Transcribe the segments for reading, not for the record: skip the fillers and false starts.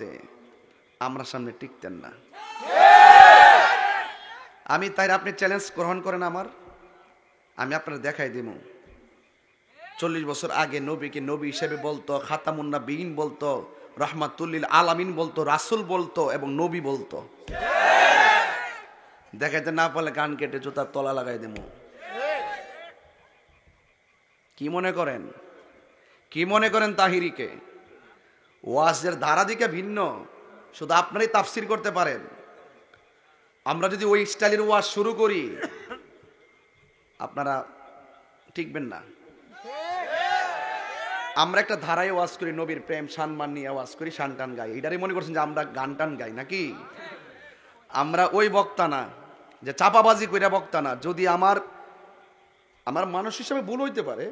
বানাইতে আমরা সামনে টিকতেন না। আমি তাই আপনি চ্যালেঞ্জ গ্রহণ করেন আমার, আমি আপনার দেখাই দিব 40 বছর আগে নবীকে নবী হিসেবে বলতো, খাতামুন নবীন বলতো, রহমাতুল্লিল আলামিন বলতো, রাসূল বলতো এবং নবী বলতো। দেখাইতে না পারলে কান কেটে জুতার তলা লাগাই দেব। কি মনে করেন, কি মনে করেন তাহিরিকে? ওয়াজের ধারা দিকে ভিন্ন, শুধু আপনারই তাফসির করতে পারেন। আমরা যদি ওই স্টাইলের ওয়াজ শুরু করি আপনারা টিকবেন না। আমরা একটা ধারায় ওয়াজ করি, নবীর প্রেম সম্মান নিয়ে ওয়াজ করি, শান টান গাই। এটারই মনে করছেন যে আমরা গান টান গাই নাকি? আমরা ওই বক্তা না যে চাপাবাজি কইরা বক্তা না। যদি আমার মানুষ হিসেবে ভুল হইতে পারে,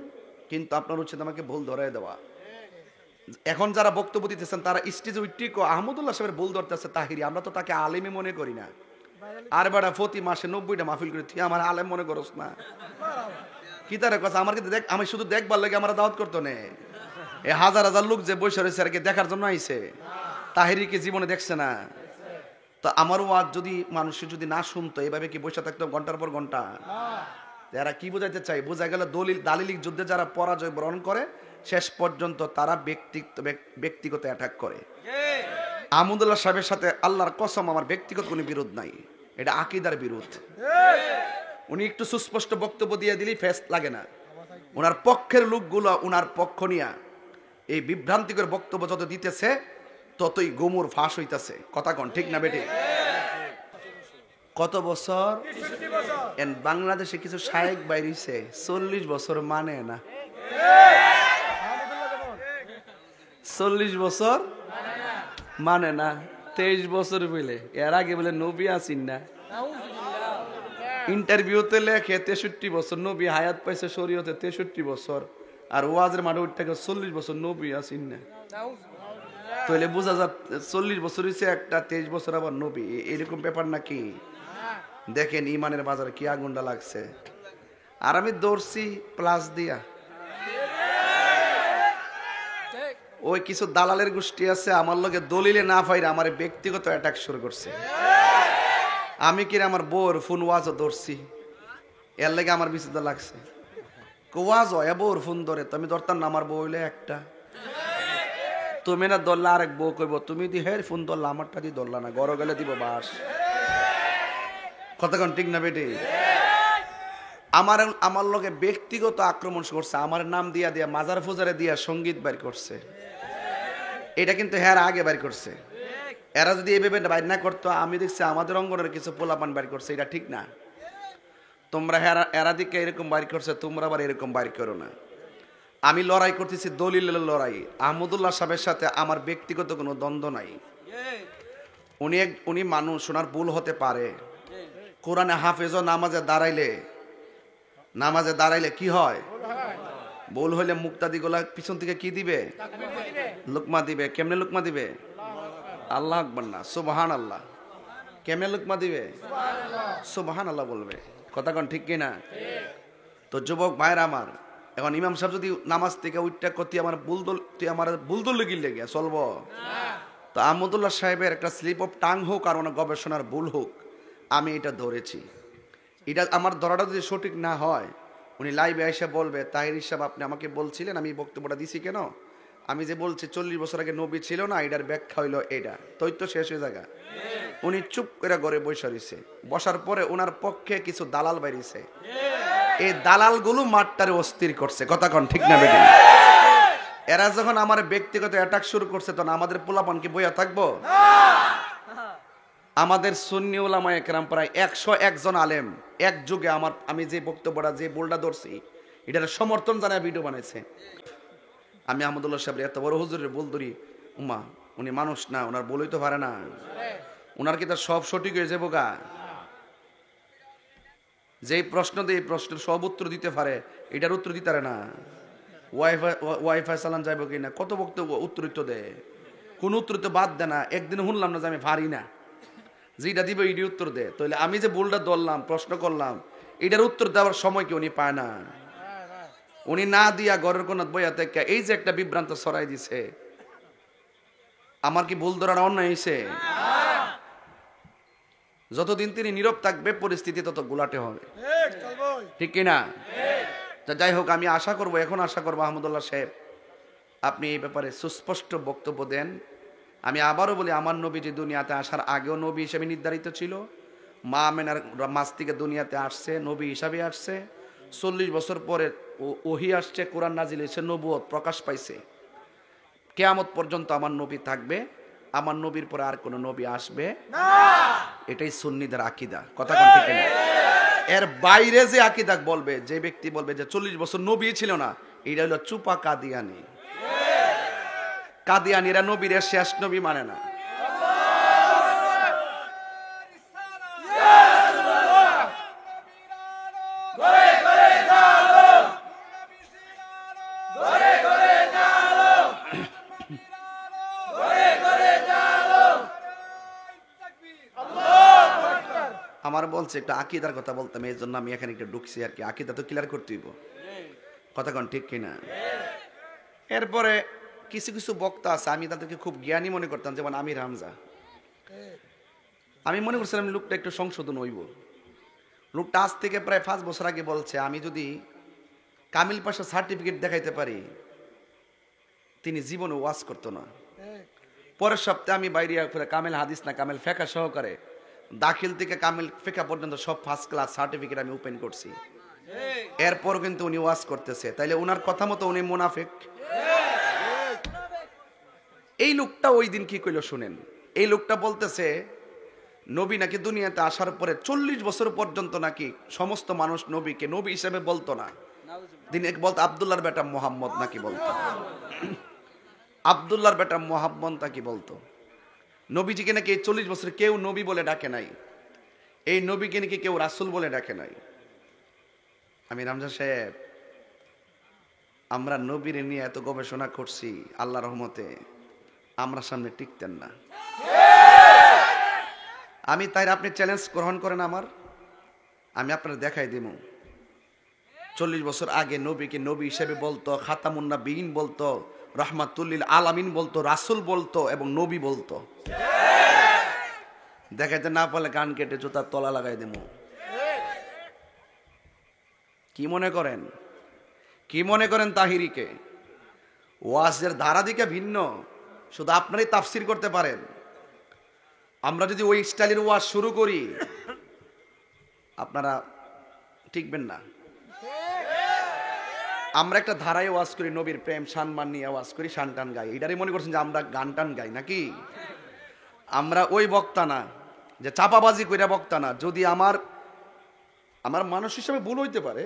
কিন্তু আপনার উচিত আমাকে ভুল ধরাই দেওয়া। এখন যারা বক্তব্য দিতেছেন তারা স্টেজে উইটিকো আহমদুল্লাহ সাহেবের ভুল ধরতেছে তাহিরি, আমরা তো তাকে আলেমই মনে করি না। আর বেড়া প্রতি মাসে 90টা মাহফিল করে তুই আমার আলেম মনে করস না? কি তার কথা? আমার কিন্তু দেখ, আমি শুধু দেখবার লাগে আমার দাওয়াত করতো না। এই হাজার হাজার লোক যে বসে রয়েছে আর কি দেখার জন্য আইছে, তাহিরিকে জীবনে দেখছে না। তো আমার ওয়াজ যদি মানুষের যদি না শুনতো, এইভাবে কি বসে থাকতো ঘন্টার পর ঘন্টা? যারা কি বোঝাইতে চাই, বোঝা গেল দালিলিক যুদ্ধে যারা পরাজয় বরণ করে শেষ পর্যন্ত তারা ব্যক্তিগত অ্যাটাক করে। আহমদুল্লাহ সাহেবের সাথে আল্লাহর কসম আমার ব্যক্তিগত কোনো বিরোধ নাই, এটা আকীদার বিরোধ। উনি একটু সুস্পষ্ট বক্তব্য দিয়ে দিলেই ফেস লাগে না। ওনার পক্ষের লোকগুলো ওনার পক্ষ নিয়া এই বিভ্রান্তিকর বক্তব্য যত দিতেছে ততই গোমর ফাঁস হইতেছে। কথা কন ঠিক না বেটে? কত বছর বাংলাদেশে কিছু শায়েক বাইরিছে 40 বছর মানে না। 40 বছর মানে না, 23 বছর বলে। এর আগে বলে নবী আসিন না। ইন্টারভিউতে লেখে 63 বছর, নবী হায়াত পাইছে শরীয়তে 63 বছর, আর ওয়াজের মাঠে উঠতে 40 বছর নবী আসিন না। তাহলে বোঝা যায় 40 বছর হয়েছে একটা, 23 বছর আবার নবী, এরকম ব্যাপার নাকি? দেখেন ইমানের বাজারে কি আগুনটা লাগছে। আর আমি দৌড়ছি প্লাস দিয়া। ওই কিছু দালালের গোষ্ঠী আছে আমার লগে দলিলে না পাইরা আমার ব্যক্তিগত অ্যাটাক শুরু করছে। আমি কিনা আমার বউর ফোন ওয়াজও ধরছি, এর লেগে আমার বিচিত্র লাগছে। ওয়াজ হয় বউর ফোন ধরে, তুমি ধরতাম না? আমার বউ হইলে একটা, তুমি না ধরলে আরেক বউ কইব তুমি দি হের ফোন ধরলা, আমারটা দিয়ে ধরলা না, গড় গেলে দিব বাস। কতক্ষণ ঠিক না বেটে? আমার লগে ব্যক্তিগত আক্রমণ করছে, আমার নাম দিয়া দিয়া মাজার ফুজারে দিয়া সঙ্গীত বাইর করছে। এটা কিন্তু হ্যাঁ আগে বাইর করছে। এরা যদি এই ভেবে বাইর না করতো, আমি দেখছি আমাদের অঙ্গনের কিছু পোলাপান বাইর করছে, এটা ঠিক না। তোমরা এরা দিকে এরকম বাইর করছে, তোমরা আবার এরকম বাইর করো না। আমি লড়াই করতেছি দলিলের লড়াই। আহমদুল্লাহ সাহেবের সাথে আমার ব্যক্তিগত কোনো দ্বন্দ্ব নাই। উনি মানুষ, ওনার ভুল হতে পারে। কোরআনে হাফেজ নামাজে দাঁড়াইলে কি হয়? ভুল হইলে মুক্তাদি গোলা পিছন থেকে কি দিবে? লুকমা দিবে। কেমনে লুকমা দিবে? আল্লাহ আকবার না, সুবহান আল্লাহ। কেমনে লুকমা দিবে? সুবহান আল্লাহ বলবে। কথা কোন ঠিক কিনা? তো যুবক ভাইরা আমার, এখন ইমাম সাহেব যদি নামাজ থেকে উঠটা করতে আমার বুলদুল লেগে গিয়া চলবো? তো আহমদুল্লাহ সাহেবের একটা স্লিপ অফ টাং হোক আর ওনার গবেষণার ভুল হোক, আমি এটা ধরেছি। এটা আমার ধরাটা যদি সঠিক না হয়, উনি লাইভে এসে বলবে তাহির সাহেব আপনি আমাকে বলছিলেন, আমি বক্তব্যটা দিছি কেন? আমি যে বলছি 40 বছর আগে নবী ছিল না, এটার ব্যাখ্যা হইলো এটা, তোই তো শেষ হয়ে জায়গা। উনি চুপ করে ঘরে বসে রয়েছে। বসার পরে ওনার পক্ষে কিছু দালাল বাইরেছে, এই দালালগুলো মাঠটারে অস্থির করছে। কথা কন ঠিক না বেটি? এরা যখন আমার ব্যক্তিগত অ্যাটাক শুরু করছে, তখন আমাদের পোলাপান কি বইয়া থাকবো? আমাদের সুন্নি উলামায়ে কেরাম প্রায় 101 জন আলেম এক যুগে আমি যে বক্তব্যটা যে বোল্ডা ধরছি এটার সমর্থন জানায় ভিডিও বানাইছে। আমি আহমদুল্লাহ সাহেবের এত বড় হুজুরের বল ধরি, উমা উনি মানুষ না, ওনার বলই তো পারে না, ওনার কি তার সব সঠিক হয়ে যাবো গা? যেই প্রশ্ন দিয়ে এই প্রশ্নের সব উত্তর দিতে পারে, এটার উত্তর দিতে পারে না। ওয়াইফাই চালান যাইব কিনা, কত বক্তব্য উত্তর দেয়, কোন উত্তর তো বাদ দেয় না। একদিন শুনলাম না যে আমি পারি না, যেটা দিবে এটি উত্তর দেয়। তাহলে আমি যে ভুলটা ধরলাম, প্রশ্ন করলাম, এটার উত্তর দেওয়ার সময় কি উনি পায় না? উনি না দিয়া ঘরের কোন বইয়া থেকে এই যে একটা বিভ্রান্ত ছড়াই দিছে, আমার কি ভুল ধরার অন্যায় হয়েছে? যতদিন তিনি নীরব থাকবে পরিস্থিতি তত গোলাটে হবে, ঠিক কিনা? যাই হোক, আমি আশা করব, এখন আশা করবো আহমদুল্লাহ সাহেব আপনি এই ব্যাপারে সুস্পষ্ট বক্তব্য দেন। আমি আবারও বলি, আমার নবী যে দুনিয়াতে আসার আগেও নবী হিসেবে নির্ধারিত ছিল, মা আমেনার মাস থেকে দুনিয়াতে আসছে, নবী হিসাবে আসছে। 40 বছর পরে ওহী আসছে, কোরআন নাজিল হয়েছে, নবুয়ত প্রকাশ পাইছে। কিয়ামত পর্যন্ত আমার নবী থাকবে, আমার নবীর পরে আর কোনো নবী আসবে না। এটাই সুন্নিদের আকীদা, কথা কোন ঠিক না? এর বাইরে যে আকীদা বলবে, যে ব্যক্তি বলবে যে 40 বছর নবী ছিল না, এটা হলো চুপা কাদিয়ানি। কাদিয়ানিরা নবীর শেষ নবী মানে না। আমার বলছে একটা আকীদার কথা বলতাম, এই জন্য আমি এখানে একটু ঢুকছি আর কি। আকীদা তো ক্লিয়ার করতে হইব, কথা কোন ঠিক কিনা? এরপরে কিছু কিছু বক্তা আছে, আমি তাদেরকে খুব জ্ঞানী মনে করতাম, যেমন আমির হামজা। আমি মনে করছিলাম লোকটা একটু সংশোধন হইব। লোকটা আজ থেকে প্রায় 5 বছর আগে বলছে, আমি যদি কামিল পাশা সার্টিফিকেট দেখাইতে পারি, তিনি জীবনে ওয়াজ করতো না। পরের সপ্তাহে আমি বাইরে কামেল হাদিস না কামেল ফেকা সহকারে দাখিল থেকে কামেল ফেকা পর্যন্ত সব ফার্স্ট ক্লাস সার্টিফিকেট আমি ওপেন করছি। এরপর কিন্তু উনি ওয়াজ করতেছে, তাইলে ওনার কথা মতো উনি মুনাফিক। এই লোকটা ওই দিন কি কইলো শুনেন। এই লোকটা বলতেছে নবী নাকি দুনিয়াতে আসার পরে 40 বছর পর্যন্ত নাকি সমস্ত মানুষ নবীকে নবী হিসেবে বলতো না। দিন এক বলতো আব্দুল্লাহর বেটা মোহাম্মদ নাকি বলতো, আব্দুল্লাহর বেটা মোহাম্মদ নাকি বলতো। নবীজিকে নাকি এই 40 বছর কেউ নবী বলে ডাকে নাই, এই নবীকে নাকি কেউ রাসূল বলে ডাকে নাই। আমি রামজান সাহেব, আমরা নবীর নিয়ে এত গবেষণা করছি, আল্লাহর রহমতে আমরা সামনে টিকতেন না। আমি তাই আপনি চ্যালেঞ্জ গ্রহণ করেন আমার, আমি আপনার দেখাই দিব। 40 বছর আগে নবীকে নবী হিসেবে বলতো, খাতামুন নবীন বলতো, রহমাতুল্লিল আলামিন বলতো, রাসূল বলতো এবং নবী বলতো। দেখাইতে না পারলে কান কেটে জুতার তলা লাগাই দেব। কি মনে করেন, কি মনে করেন তাহিরিকে? ওয়াজের ধারা দিকে ভিন্ন, শুধু আপনারই তাফসির করতে পারেন। আমরা যদি ওই স্টাইলের ওয়াজ শুরু করি, আপনারা টিকবেন না। আমরা একটা ধারায় ওয়াজ করি, নবীর প্রেম সম্মান নিয়ে ওয়াজ করি, শান টান গাই। এটারই মনে করছেন যে আমরা গান টান গাই নাকি? আমরা ওই বক্তা না যে চাপাবাজি কইরা বক্তা না। যদি আমার মানুষ হিসেবে ভুল হইতে পারে,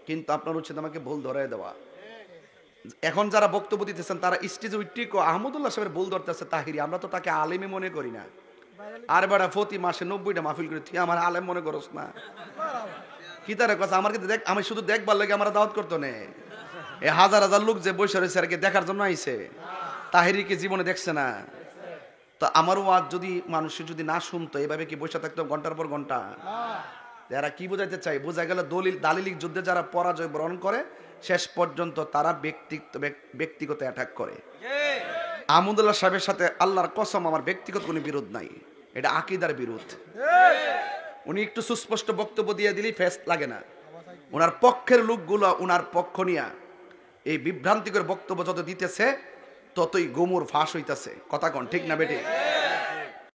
কিন্তু আপনার উচিত আমাকে ভুল ধরাই দেওয়া। এখন যারা বক্তব্য দিতেছেন তারা স্টেজে উইটিকো আহমদুল্লাহ সাহেবের ভুল ধরতেছে তাহিরি, আমরা তো তাকে আলেমই মনে করি না। আর বেড়া প্রতি মাসে 90টা মাহফিল করে, তুই আমার আলেম মনে করস না? কি তার কথা? আমার কিন্তু দেখ, আমি শুধু দেখবার লাগে আমার দাওয়াত করতো না। এই হাজার হাজার লোক যে বসে রয়েছে আর কি দেখার জন্য আইছে, তাহিরিকে জীবনে দেখছে না। তো আমার ওয়াজ যদি মানুষের যদি না শুনতো, এইভাবে কি বসে থাকতো ঘন্টার পর ঘন্টা? যারা কি বোঝাইতে চাই, বোঝা গেল দালিলিক যুদ্ধে যারা পরাজয় বরণ করে শেষ পর্যন্ত তারা ব্যক্তিগত অ্যাটাক করে। আহমদুল্লাহ সাহেবের সাথে আল্লাহর কসম আমার ব্যক্তিগত কোনো বিরোধ নাই, এটা আকীদার বিরোধ। উনি একটু সুস্পষ্ট বক্তব্য দিয়ে দিলেই ফেস লাগে না। ওনার পক্ষের লোকগুলো ওনার পক্ষ নিয়ে এই বিভ্রান্তিকর বক্তব্য যত দিতেছে, ততই গোমর ফাঁস হইতেছে। কথা কোন ঠিক না বেটে?